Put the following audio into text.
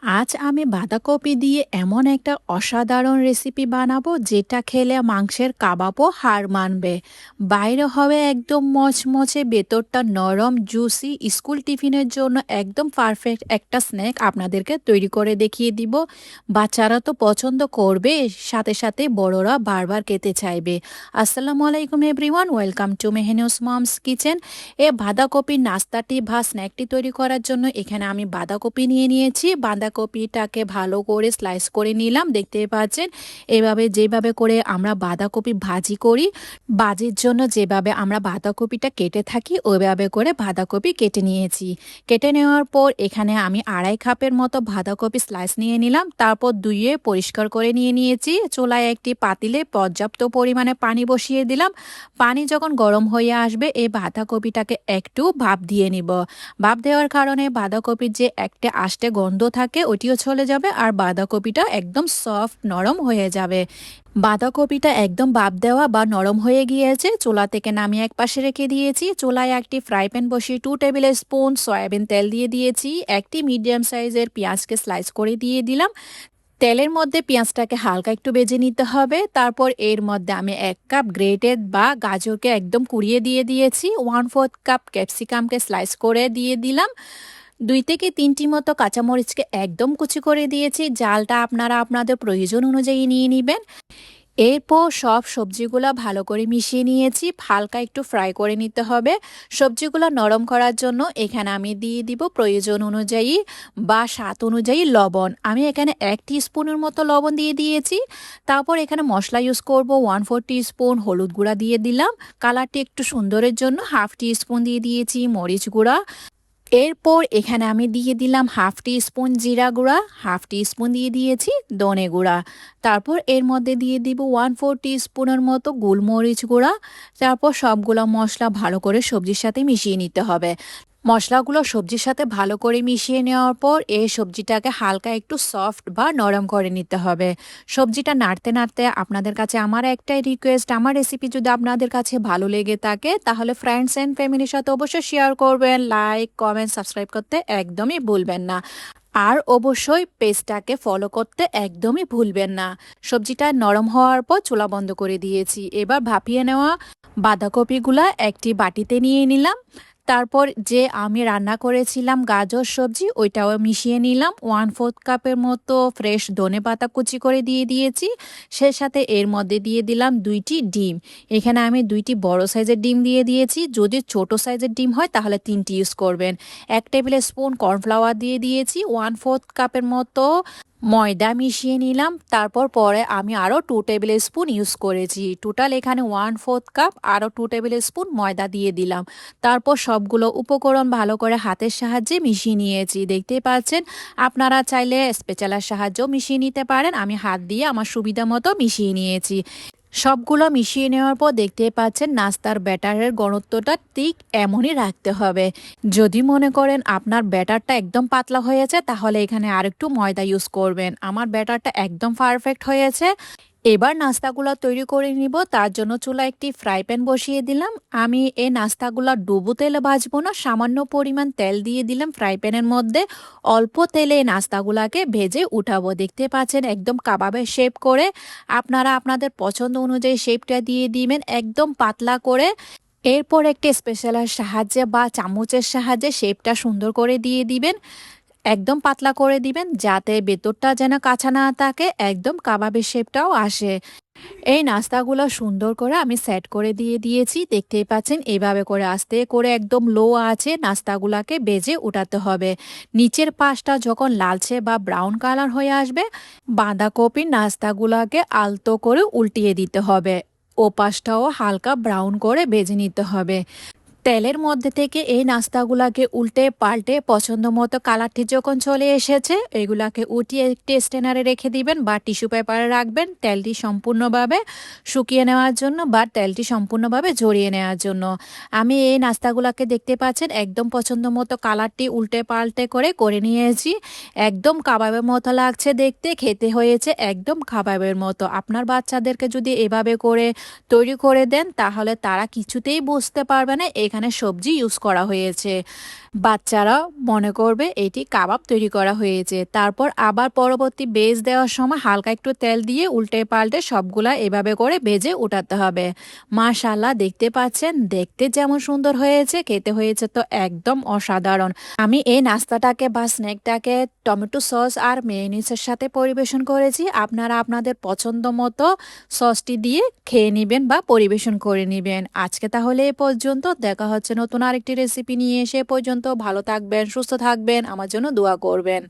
আজ আমি বাঁধাকপি দিয়ে এমন একটা অসাধারণ রেসিপি বানাবো যেটা খেলে মাংসের কাবাবও হার মানবে। বাইরে হবে একদম মচমচে, ভেতরটা নরম জুসি। স্কুল টিফিনের জন্য একদম পারফেক্ট একটা স্ন্যাক আপনাদেরকে তৈরি করে দেখিয়ে দিব। বাচ্চারা তো পছন্দ করবে, সাথে সাথে বড়রা বারবার খেতে চাইবে। আসসালামু আলাইকুম everyone, welcome to Mehnu's mom's kitchen. বাঁধাকপির নাস্তাটি বা স্ন্যাকটি তৈরি করার জন্য এখানে আমি বাঁধাকপি নিয়ে নিয়েছি। বাঁধাকপিটাকে ভালো করে স্লাইস করে নিলাম, দেখতে পাচ্ছেন। এভাবে যেভাবে করে আমরা বাঁধাকপি ভাজি করি, ভাজির জন্য যেভাবে আমরা বাঁধাকপিটা কেটে থাকি ওইভাবে করে বাঁধাকপি কেটে নিয়েছি। কেটে নেওয়ার পর এখানে আমি 2.5 কাপের মতো বাঁধাকপি স্লাইস নিয়ে নিলাম, তারপর ধুয়ে পরিষ্কার করে নিয়ে নিয়েছি। চুলায় একটি পাতিলে পর্যাপ্ত পরিমাণে পানি বসিয়ে দিলাম। পানি যখন গরম হয়ে আসবে এই বাঁধাকপিটাকে একটু ভাপ দিয়ে নিব। ভাপ দেওয়ার কারণে বাঁধাকপির যে একটা আষ্টে গন্ধ থাকে ওটিও চলে যাবে, আর বাঁধাকপিটা একদম সফট নরম হয়ে যাবে। বাঁধাকপিটা একদম ভাপ দেওয়া বা নরম হয়ে গিয়েছে, চুলা থেকে নামিয়ে এক পাশে রেখে দিয়েছি। চুলায় একটি ফ্রাই প্যান বসিয়ে 2 টেবিল স্পুন সয়াবিন তেল দিয়ে দিয়েছি। একটি মিডিয়াম সাইজের পেঁয়াজকে স্লাইস করে দিয়ে দিলাম। তেলের মধ্যে পেঁয়াজটাকে হালকা একটু ভেজে নিতে হবে। তারপর এর মধ্যে আমি 1 কাপ গ্রেটেড বা গাজরকে একদম কুড়িয়ে দিয়ে দিয়েছি। 1/4 কাপ ক্যাপসিকামকে স্লাইস করে দিয়ে দিলাম। 2 থেকে 3টি মতো কাঁচামরিচকে একদম কুচি করে দিয়েছি। জালটা আপনারা আপনাদের প্রয়োজন অনুযায়ী নিয়ে নেবেন। এরপর সব সবজিগুলো ভালো করে মিশিয়ে নিয়েছি, হালকা একটু ফ্রাই করে নিতে হবে। সবজিগুলো নরম করার জন্য এখানে আমি দিয়ে দিব প্রয়োজন অনুযায়ী বা স্বাদ অনুযায়ী লবণ। আমি এখানে 1 টিস্পুনের মতো লবণ দিয়ে দিয়েছি। তারপর এখানে মশলা ইউজ করব 1/4 টিস্পুন হলুদ গুঁড়া দিয়ে দিলাম। কালারটি একটু সুন্দরের জন্য 1/2 টিস্পুন দিয়ে দিয়েছি মরিচ গুঁড়া। এরপর এখানে আমি দিয়ে দিলাম 1/2 টিস্পুন জিরা গুঁড়া, 1/2 টিস্পুন দিয়ে দিয়েছি ধনে গুঁড়া। তারপর এর মধ্যে দিয়ে দিব 1/4 টিস্পুনের মতো গোলমরিচ গুঁড়া। তারপর সবগুলো মশলা ভালো করে সবজির সাথে মিশিয়ে নিতে হবে। মশলাগুলো সবজির সাথে ভালো করে মিশিয়ে নেওয়ার পর এই সবজিটাকে হালকা একটু সফট বা নরম করে নিতে হবে। সবজিটা নাড়তে নাড়তে আপনাদের কাছে আমার একটাই রিকোয়েস্ট, আমার রেসিপি যদি আপনাদের কাছে ভালো লেগে থাকে তাহলে ফ্রেন্ডস অ্যান্ড ফ্যামিলির সাথে অবশ্যই শেয়ার করবেন, লাইক কমেন্ট সাবস্ক্রাইব করতে একদমই ভুলবেন না। আর অবশ্যই পেজটাকে ফলো করতে একদমই ভুলবেন না। সবজিটা নরম হওয়ার পর চুলা বন্ধ করে দিয়েছি। এবার ভাপিয়ে নেওয়া বাঁধাকপিগুলা একটি বাটিতে নিয়ে নিলাম। তারপর যে আমি রান্না করেছিলাম গাজর সবজি ওইটাও মিশিয়ে নিলাম। 1/4 কাপের মতো ফ্রেশ ধনেপাতা কুচি করে দিয়ে দিয়েছি। সে সাথে এর মধ্যে দিয়ে দিলাম 2টি ডিম। এখানে আমি 2টি বড় সাইজের ডিম দিয়ে দিয়েছি। যদি ছোট সাইজের ডিম হয় তাহলে 3টি ইউজ করবেন। 1 টেবিল স্পুন কর্নফ্লাওয়ার দিয়ে দিয়েছি। 1/4 কাপের মতো ময়দা মিশিয়ে নিলাম। তারপর পরে আমি আরও 2 টেবিল স্পুন ইউজ করেছি। টোটাল এখানে 1/4 কাপ, আরও 2 টেবিল স্পুন ময়দা দিয়ে দিলাম। তারপর সবগুলো উপকরণ ভালো করে হাতের সাহায্যে মিশিয়ে নিয়েছি, দেখতেই পাচ্ছেন। আপনারা চাইলে স্প্যাচুলার সাহায্যেও মিশিয়ে নিতে পারেন। আমি হাত দিয়ে আমার সুবিধা মতো মিশিয়ে নিয়েছি। সবগুলো মিশিয়ে নেওয়ার পর দেখতে পাচ্ছেন নাস্তার ব্যাটারের ঘনত্বটা ঠিক এমনই রাখতে হবে। যদি মনে করেন আপনার ব্যাটারটা একদম পাতলা হয়েছে তাহলে এখানে আরেকটু ময়দা ইউজ করবেন। আমার ব্যাটারটা একদম পারফেক্ট হয়েছে। এবার নাস্তাগুলো তৈরি করে নিব। তার জন্য চুলা একটি ফ্রাই প্যান বসিয়ে দিলাম। আমি এই নাস্তাগুলো ডুবো তেলে ভাজবো না, সামান্য পরিমাণ তেল দিয়ে দিলাম ফ্রাই প্যানের মধ্যে। অল্প তেলে এই নাস্তাগুলোকে ভেজে উঠাবো। দেখতে পাচ্ছেন একদম কাবাবের শেপ করে। আপনারা আপনাদের পছন্দ অনুযায়ী শেপটা দিয়ে দিবেন একদম পাতলা করে। এরপর একটি স্পেশালের সাহায্যে বা চামচের সাহায্যে শেপটা সুন্দর করে দিয়ে দিবেন। একদম পাতলা করে দিবেন যাতে ভেতরটা যেন কাঁচা না থাকে, একদম কাবাবের শেপটাও আসে। এই নাস্তাগুলো সুন্দর করে আমি সেট করে দিয়ে দিয়েছি, দেখতেই পাচ্ছেন। এইভাবে করে আস্তে করে একদম লো আছে নাস্তাগুলাকে ভেজে উঠাতে হবে। নিচের পাশটা যখন লালচে বা ব্রাউন কালার হয়ে আসবে বাঁধাকপির নাস্তাগুলাকে আলতো করে উল্টিয়ে দিতে হবে। ও পাশটাও হালকা ব্রাউন করে ভেজে নিতে হবে। তেলের মধ্যে থেকে এই নাস্তাগুলাকে উল্টে পাল্টে পছন্দ মতো কালারটি যখন চলে এসেছে এগুলাকে উঠিয়ে একটি স্ট্রেনারে রেখে দিবেন বা টিস্যু পেপারে রাখবেন তেলটি সম্পূর্ণভাবে শুকিয়ে নেওয়ার জন্য বা তেলটি সম্পূর্ণভাবে ঝরিয়ে নেওয়ার জন্য। আমি এই নাস্তাগুলাকে দেখতে পাচ্ছেন একদম পছন্দ মতো কালারটি উল্টে পাল্টে করে করে নিয়েছি। একদম কাবাবের মতো লাগছে দেখতে, খেতে হয়েছে একদম কাবাবের মতো। আপনার বাচ্চাদেরকে যদি এভাবে করে তৈরি করে দেন তাহলে তারা কিছুতেই বুঝতে পারবে না এখানে সবজি ইউজ করা হয়েছে। বাচ্চারা মনে করবে এটি কাবাব তৈরি করা হয়েছে। তারপর আবার পরবর্তী বেজ দেওয়ার সময় হালকা একটু তেল দিয়ে উল্টে পাল্টে সবগুলা এভাবে করে ভেজে উঠাতে হবে। মাশাআল্লাহ, দেখতে পাচ্ছেন, দেখতে যেমন সুন্দর হয়েছে, খেতে হয়েছে তো একদম অসাধারণ। আমি এই নাস্তাটাকে বা স্ন্যাকটাকে টমেটো সস আর মেয়োনিজের সাথে পরিবেশন করেছি। আপনারা আপনাদের পছন্দ মতো সসটি দিয়ে খেয়ে নিবেন বা পরিবেশন করে নিবেন। আজকে তাহলে এ পর্যন্ত, দেখা হচ্ছে নতুন আরেকটি রেসিপি নিয়ে। এসে পর্যন্ত ভালো থাকবেন, সুস্থ থাকবেন, আমার জন্য দোয়া করবেন।